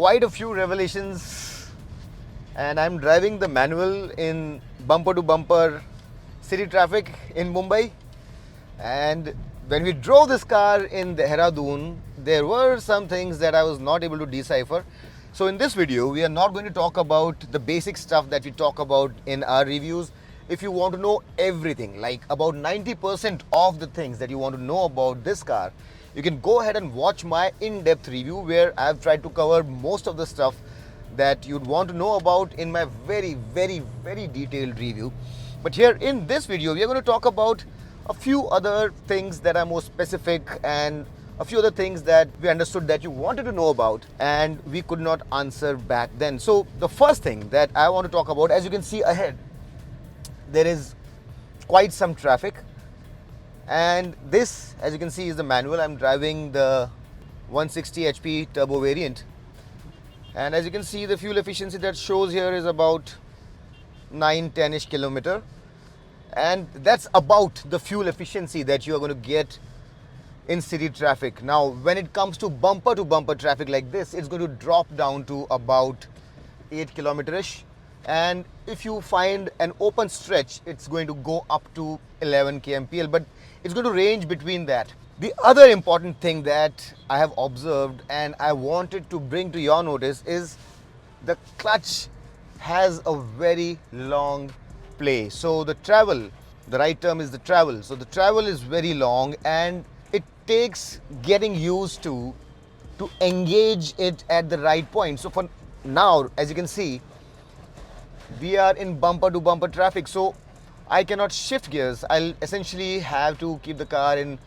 quite a few revelations, and I'm driving the manual in bumper to bumper city traffic in Mumbai. And when we drove this car in Dehradun, there were some things that I was not able to decipher. So in this video, we are not going to talk about the basic stuff that we talk about in our reviews. If you want to know everything, like about 90% of the things that you want to know about this car, you can go ahead and watch my in-depth review where I've tried to cover most of the stuff that you'd want to know about in my very detailed review. But here in this video, we are going to talk about a few other things that are more specific and a few other things that we understood that you wanted to know about and we could not answer back then. So the first thing that I want to talk about, as you can see ahead, there is quite some traffic, and this, as you can see, is the manual. I'm driving the 160 HP turbo variant, and as you can see, the fuel efficiency that shows here is about 9-10ish kilometer, and that's about the fuel efficiency that you are going to get in city traffic. Now when it comes to bumper traffic like this, it's going to drop down to about 8 kilometer-ish, and if you find an open stretch, it's going to go up to 11 kmpl, but it's going to range between that. The other important thing that I have observed and I wanted to bring to your notice is the clutch has a very long play. So the travel, the right term is the travel. So the travel is very long, and it takes getting used to engage it at the right point. So for now, as you can see, we are in bumper to bumper traffic, so I cannot shift gears. I'll essentially have to keep the car in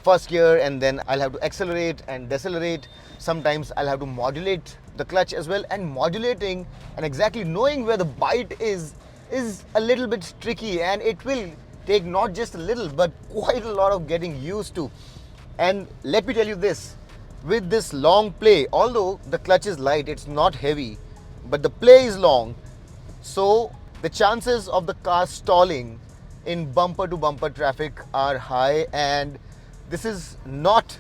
first gear, and then I'll have to accelerate and decelerate. Sometimes I'll have to modulate the clutch as well, and modulating and exactly knowing where the bite is a little bit tricky, and it will take not just a little but quite a lot of getting used to. And let me tell you this, with this long play, although the clutch is light, it's not heavy, but the play is long, so the chances of the car stalling in bumper to bumper traffic are high, and this is not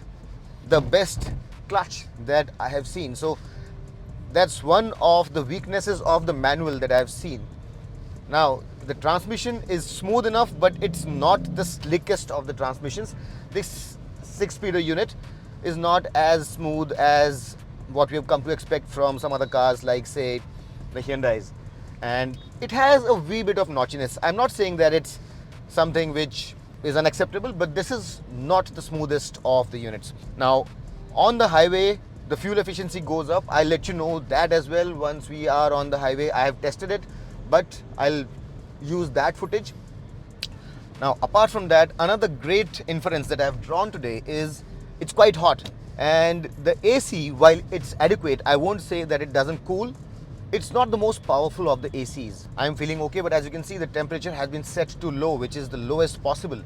the best clutch that I have seen. So that's one of the weaknesses of the manual that I have seen. Now the transmission is smooth enough, but it's not the slickest of the transmissions. This 6-speeder unit is not as smooth as what we have come to expect from some other cars, like say the Hyundais, and it has a wee bit of notchiness. I'm not saying that it's something which is unacceptable, but this is not the smoothest of the units. Now on the highway, the fuel efficiency goes up. I'll let you know that as well once we are on the highway. I have tested it, but I'll use that footage. Now apart from that, another great inference that I've drawn today is it's quite hot, and the AC, while it's adequate, I won't say that it doesn't cool. It's not the most powerful of the ACs. I'm feeling okay, but as you can see, the temperature has been set to low, which is the lowest possible.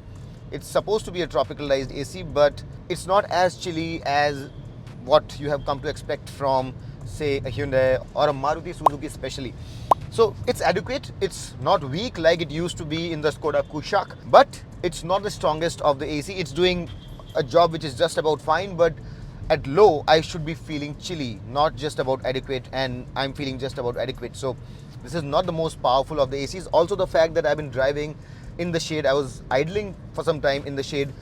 It's supposed to be a tropicalized AC, but it's not as chilly as what you have come to expect from, say, a Hyundai or a Maruti Suzuki especially. So it's adequate. It's not weak like it used to be in the Skoda Kushaq, but it's not the strongest of the AC. It's doing a job which is just about fine, but at low, I should be feeling chilly, not just about adequate, and I'm feeling just about adequate. So this is not the most powerful of the ACs. Also the fact that I've been driving in the shade, I was idling for some time in the shade.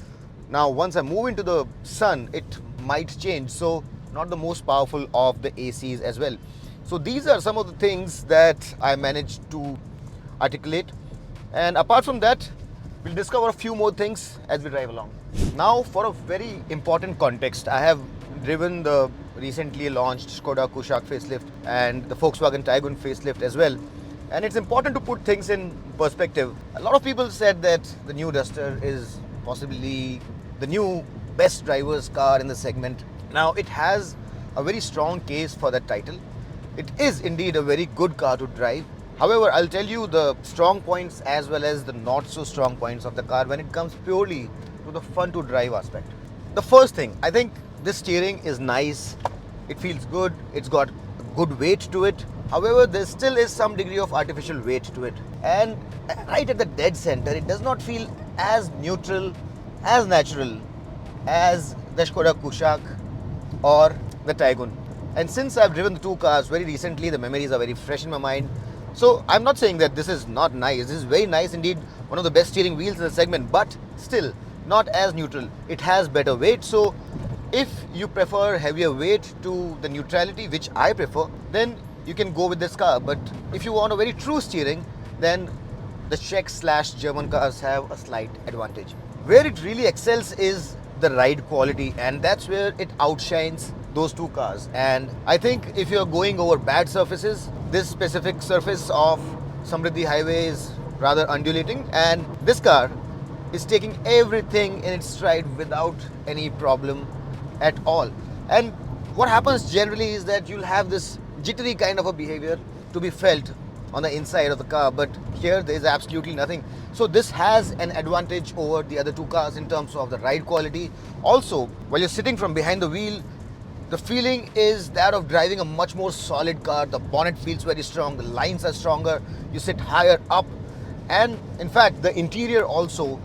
Now once I move into the sun, it might change. So not the most powerful of the ACs as well. So these are some of the things that I managed to articulate. And apart from that, we'll discover a few more things as we drive along. Now for a very important context, I have driven the recently launched Skoda Kushaq facelift and the Volkswagen Tiguan facelift as well. And it's important to put things in perspective. A lot of people said that the new Duster is possibly the new best driver's car in the segment. Now it has a very strong case for that title. It is indeed a very good car to drive. However, I'll tell you the strong points as well as the not so strong points of the car when it comes purely to the fun to drive aspect. The first thing, I think this steering is nice. It feels good. It's got good weight to it. However, there still is some degree of artificial weight to it. And right at the dead center, it does not feel as neutral, as natural as the Skoda Kushaq or the Tiguan. And since I've driven the two cars very recently, the memories are very fresh in my mind. So I'm not saying that this is not nice. This is very nice indeed, one of the best steering wheels in the segment, but still not as neutral. It has better weight. So if you prefer heavier weight to the neutrality, which I prefer, then you can go with this car. But if you want a very true steering, then the Czech/German cars have a slight advantage. Where it really excels is the ride quality, and that's where it outshines those two cars. And I think if you're going over bad surfaces, this specific surface of Samriddhi Highway is rather undulating, and this car is taking everything in its stride without any problem at all. And what happens generally is that you'll have this jittery kind of a behavior to be felt on the inside of the car, but here there is absolutely nothing. So this has an advantage over the other two cars in terms of the ride quality. Also, while you're sitting from behind the wheel, the feeling is that of driving a much more solid car. The bonnet feels very strong, the lines are stronger, you sit higher up, and in fact the interior also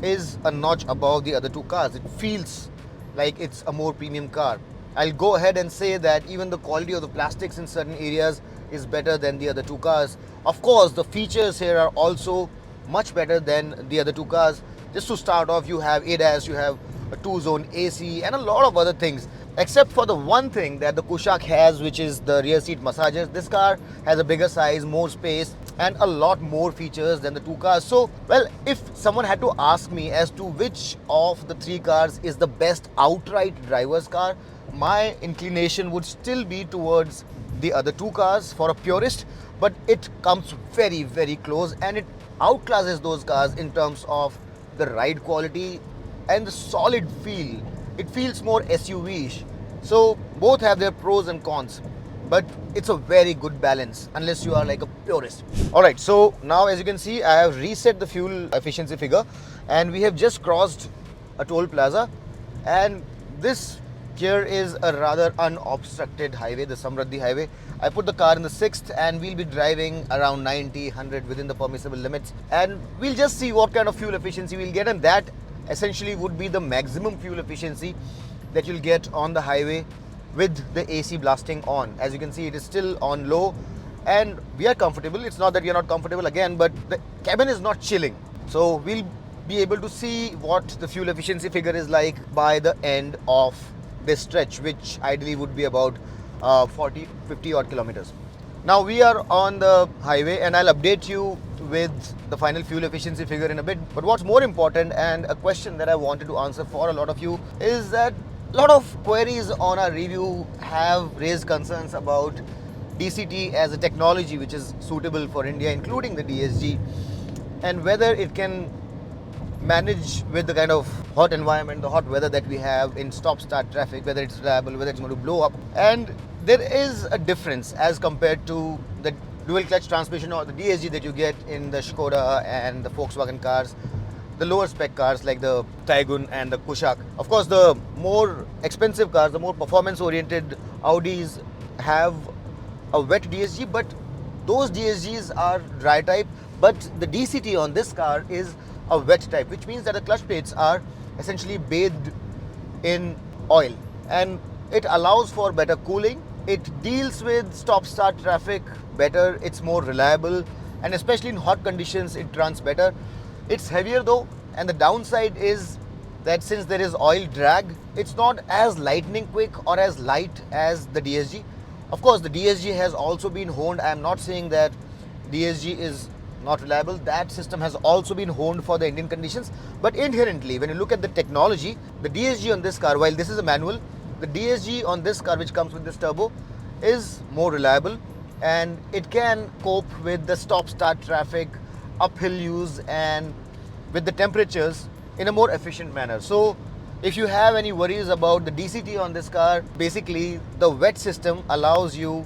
is a notch above the other two cars. It feels like it's a more premium car. I'll go ahead and say that even the quality of the plastics in certain areas is better than the other two cars. Of course, the features here are also much better than the other two cars. Just to start off, you have ADAS, you have a 2-zone AC and a lot of other things. Except for the one thing that the Kushaq has, which is the rear seat massagers. This car has a bigger size, more space and a lot more features than the two cars. So, well, if someone had to ask me as to which of the three cars is the best outright driver's car, my inclination would still be towards the other two cars for a purist, but it comes very, very close and it outclasses those cars in terms of the ride quality and the solid feel. It feels more SUV-ish. So both have their pros and cons, but it's a very good balance unless you are like a purist. Alright, so now as you can see, I have reset the fuel efficiency figure and we have just crossed a toll plaza, and this here is a rather unobstructed highway, the Samriddhi Highway. I put the car in the 6th and we'll be driving around 90, 100 within the permissible limits, and we'll just see what kind of fuel efficiency we'll get, and that essentially would be the maximum fuel efficiency that you'll get on the highway with the AC blasting on. As you can see, it is still on low and we are comfortable. It's not that we are not comfortable again, but the cabin is not chilling. So we'll be able to see what the fuel efficiency figure is like by the end of this stretch, which ideally would be about 50 odd kilometers. Now we are on the highway and I'll update you with the final fuel efficiency figure in a bit. But what's more important, and a question that I wanted to answer for a lot of you, is that a lot of queries on our review have raised concerns about DCT as a technology which is suitable for India, including the DSG, and whether it can manage with the kind of hot environment, the hot weather that we have in stop-start traffic, whether it's reliable, whether it's going to blow up. And there is a difference as compared to the dual clutch transmission or the DSG that you get in the Skoda and the Volkswagen cars, the lower spec cars like the Taygun and the Kushaq. Of course, the more expensive cars, the more performance oriented Audis have a wet DSG, but those DSGs are dry type, but the DCT on this car is a wet type, which means that the clutch plates are essentially bathed in oil and it allows for better cooling. It deals with stop-start traffic better, it's more reliable, and especially in hot conditions it runs better. It's heavier though, and the downside is that since there is oil drag, it's not as lightning quick or as light as the DSG. Of course, the DSG has also been honed. I am not saying that DSG is not reliable. That system has also been honed for the Indian conditions. But inherently, when you look at the technology, the DSG on this car, while this is a manual, the DSG on this car, which comes with this turbo, is more reliable and it can cope with the stop-start traffic, uphill use and with the temperatures in a more efficient manner. So if you have any worries about the DCT on this car, basically the wet system allows you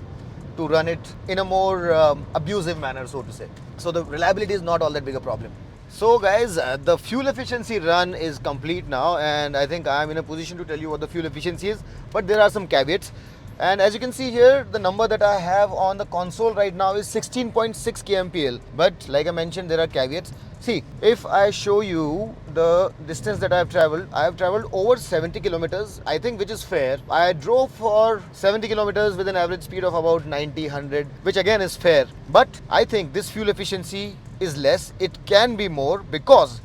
to run it in a more abusive manner, so to say. So the reliability is not all that big a problem. So guys, the fuel efficiency run is complete now and I think I am in a position to tell you what the fuel efficiency is, but there are some caveats. And as you can see here, the number that I have on the console right now is 16.6 kmpl. But like I mentioned, there are caveats. See, if I show you the distance that I have traveled over 70 kilometers, I think, which is fair. I drove for 70 kilometers with an average speed of about 90, 100, which again is fair. But I think this fuel efficiency is less. It can be more because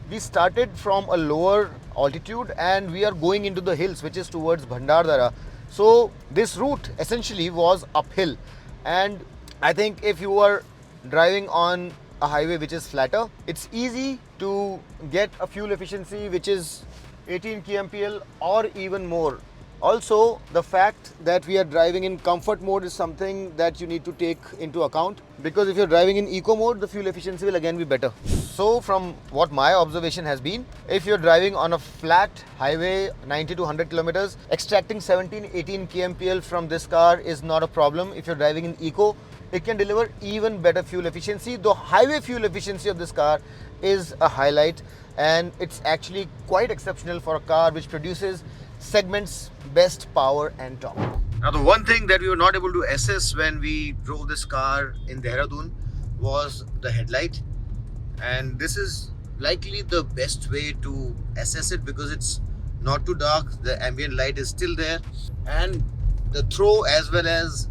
we started from a lower altitude and we are going into the hills, which is towards Bhandardara. So this route essentially was uphill, and I think if you are driving on a highway which is flatter, it's easy to get a fuel efficiency which is 18 kmpl or even more. Also, the fact that we are driving in comfort mode is something that you need to take into account, because if you're driving in eco mode, the fuel efficiency will again be better. So from what my observation has been, if you're driving on a flat highway 90 to 100 kilometers, extracting 17-18 kmpl from this car is not a problem. If you're driving in eco, it can deliver even better fuel efficiency. The highway fuel efficiency of this car is a highlight, and it's actually quite exceptional for a car which produces segment's best power and torque. Now, the one thing that we were not able to assess when we drove this car in Dehradun was the headlight, and this is likely the best way to assess it because it's not too dark, the ambient light is still there, and the throw as well as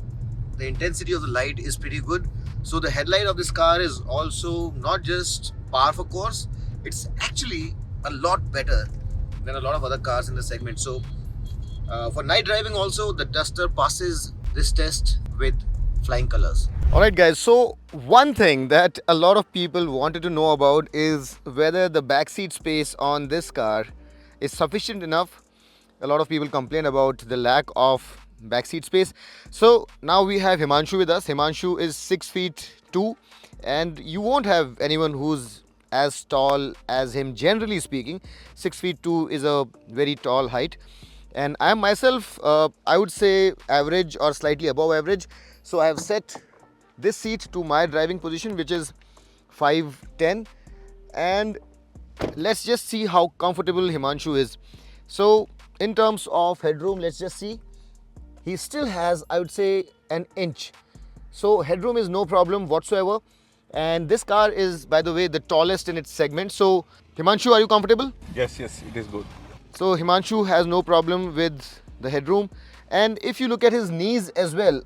the intensity of the light is pretty good. So the headlight of this car is also not just par for course, it's actually a lot better than a lot of other cars in the segment. So for night driving also, the Duster passes this test with flying colors. Alright guys, so one thing that a lot of people wanted to know about is whether the backseat space on this car is sufficient enough. A lot of people complain about the lack of backseat space. So now we have Himanshu with us. Himanshu is 6 feet 2, and you won't have anyone who's as tall as him. Generally speaking, 6 feet 2 is a very tall height, and I am myself I would say average or slightly above average. So I have set this seat to my driving position, which is 5'10", and let's just see how comfortable Himanshu is. So in terms of headroom, let's just see. He still has, I would say, an inch. So headroom is no problem whatsoever. And this car is, by the way, the tallest in its segment. So Himanshu, are you comfortable? Yes, it is good. So Himanshu has no problem with the headroom. And if you look at his knees as well,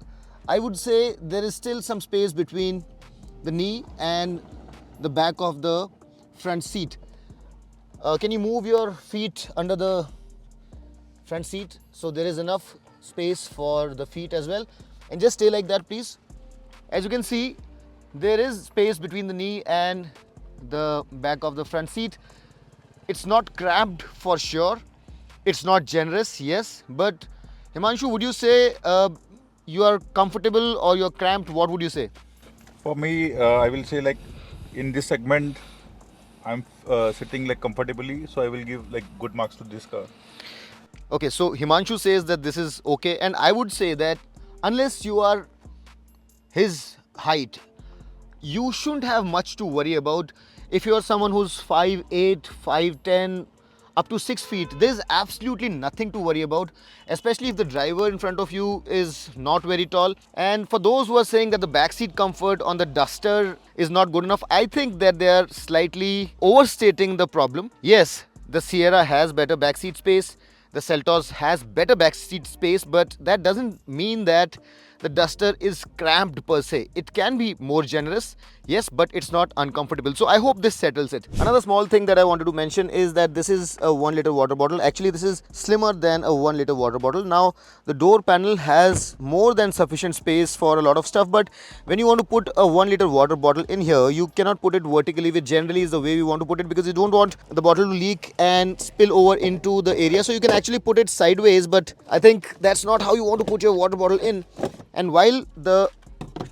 I would say there is still some space between the knee and the back of the front seat. Can you move your feet under the front seat? So there is enough space for the feet as well. And just stay like that, please. As you can see, there is space between the knee and the back of the front seat. It's not cramped for sure. It's not generous, yes. But Himanshu, would you say you are comfortable or you're cramped? What would you say? For me, I will say like in this segment, I'm sitting like comfortably. So I will give like good marks to this car. Okay, so Himanshu says that this is okay. And I would say that unless you are his height, you shouldn't have much to worry about. If you're someone who's 5'8", 5'10", up to 6 feet, there's absolutely nothing to worry about, especially if the driver in front of you is not very tall. And for those who are saying that the backseat comfort on the Duster is not good enough, I think that they are slightly overstating the problem. Yes, the Sierra has better backseat space, the Seltos has better backseat space, but that doesn't mean that the Duster is cramped per se. It can be more generous, yes, but it's not uncomfortable. So I hope this settles it. Another small thing that I wanted to mention is that this is a 1 liter water bottle. Actually, this is slimmer than a 1 liter water bottle. Now, the door panel has more than sufficient space for a lot of stuff, but when you want to put a 1 liter water bottle in here, you cannot put it vertically, which generally is the way we want to put it, because you don't want the bottle to leak and spill over into the area. So you can actually put it sideways, but I think that's not how you want to put your water bottle in. And while the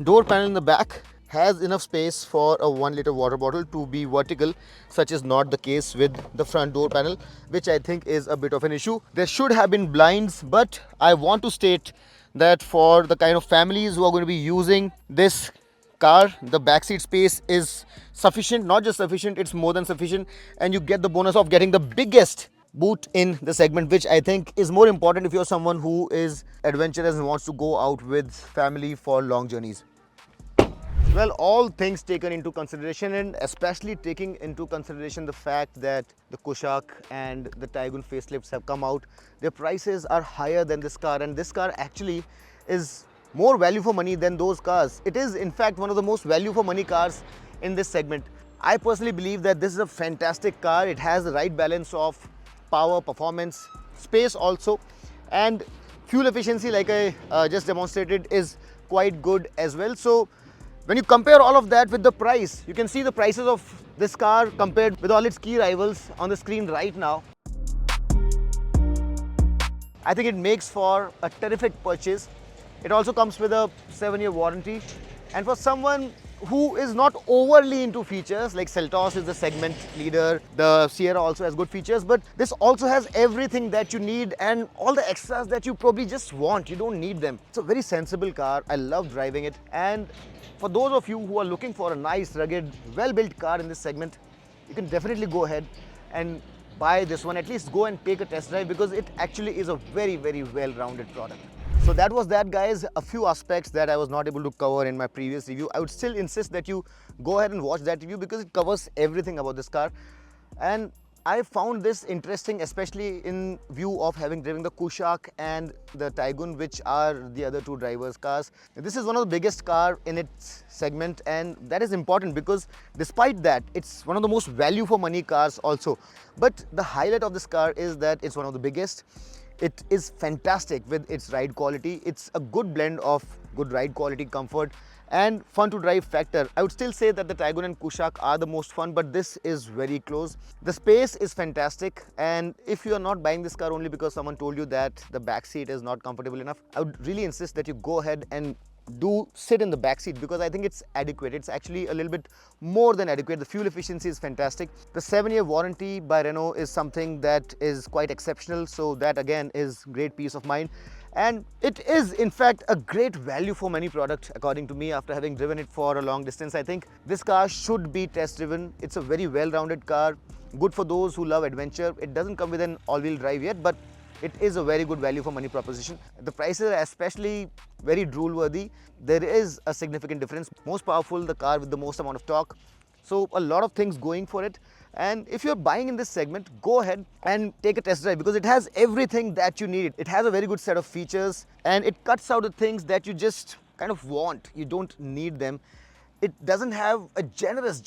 door panel in the back has enough space for a 1 liter water bottle to be vertical, such is not the case with the front door panel, which I think is a bit of an issue. There should have been blinds, but I want to state that for the kind of families who are going to be using this car, the backseat space is sufficient. Not just sufficient, it's more than sufficient, and you get the bonus of getting the biggest boot in the segment, which I think is more important if you're someone who is adventurous and wants to go out with family for long journeys. Well, all things taken into consideration, and especially taking into consideration the fact that the Kushaq and the Taigun facelifts have come out, their prices are higher than this car, and this car actually is more value for money than those cars. It is in fact one of the most value for money cars in this segment. I personally believe that this is a fantastic car. It has the right balance of power, performance, space also, and fuel efficiency, like I just demonstrated, is quite good as well. So when you compare all of that with the price, you can see the prices of this car compared with all its key rivals on the screen right now. I think it makes for a terrific purchase. It also comes with a 7-year warranty. And for someone who is not overly into features, like Seltos is the segment leader, the Sierra also has good features, but this also has everything that you need and all the extras that you probably just want. You don't need them. It's a very sensible car. I love driving it. And for those of you who are looking for a nice, rugged, well-built car in this segment, you can definitely go ahead and buy this one. At least go and take a test drive, because it actually is a very, very well-rounded product. So that was that, guys. A few aspects that I was not able to cover in my previous review. I would still insist that you go ahead and watch that review, because it covers everything about this car. And I found this interesting, especially in view of having driven the Kushaq and the Taigun, which are the other two drivers' cars. This is one of the biggest car in its segment, and that is important because despite that, it's one of the most value for money cars also. But the highlight of this car is that it's one of the biggest. It is fantastic with its ride quality. It's a good blend of good ride quality, comfort, and fun to drive factor. I would still say that the Taigun and Kushaq are the most fun, but this is very close. The space is fantastic, and if you are not buying this car only because someone told you that the back seat is not comfortable enough, I would really insist that you go ahead and do sit in the back seat, because I think it's adequate. It's actually a little bit more than adequate. The fuel efficiency is fantastic. The 7-year warranty by Renault is something that is quite exceptional, so that again is great peace of mind. And it is in fact a great value for money product, according to me. After having driven it for a long distance, I think this car should be test driven. It's a very well-rounded car, good for those who love adventure. It doesn't come with an all-wheel drive yet, but it is a very good value for money proposition. The prices are especially very drool worthy. There is a significant difference. Most powerful, the car with the most amount of torque. So a lot of things going for it. And if you're buying in this segment, go ahead and take a test drive, because it has everything that you need. It has a very good set of features, and it cuts out the things that you just kind of want. You don't need them. It doesn't have a generous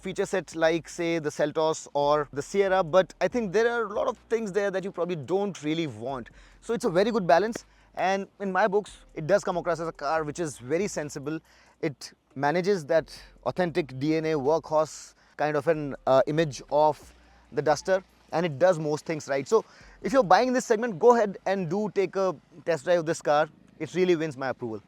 feature set like, say, the Seltos or the Sierra, but I think there are a lot of things there that you probably don't really want. So it's a very good balance, and in my books, it does come across as a car which is very sensible. It manages that authentic DNA workhorse kind of an image of the Duster, and it does most things right. So if you're buying this segment, go ahead and do take a test drive of this car. It really wins my approval.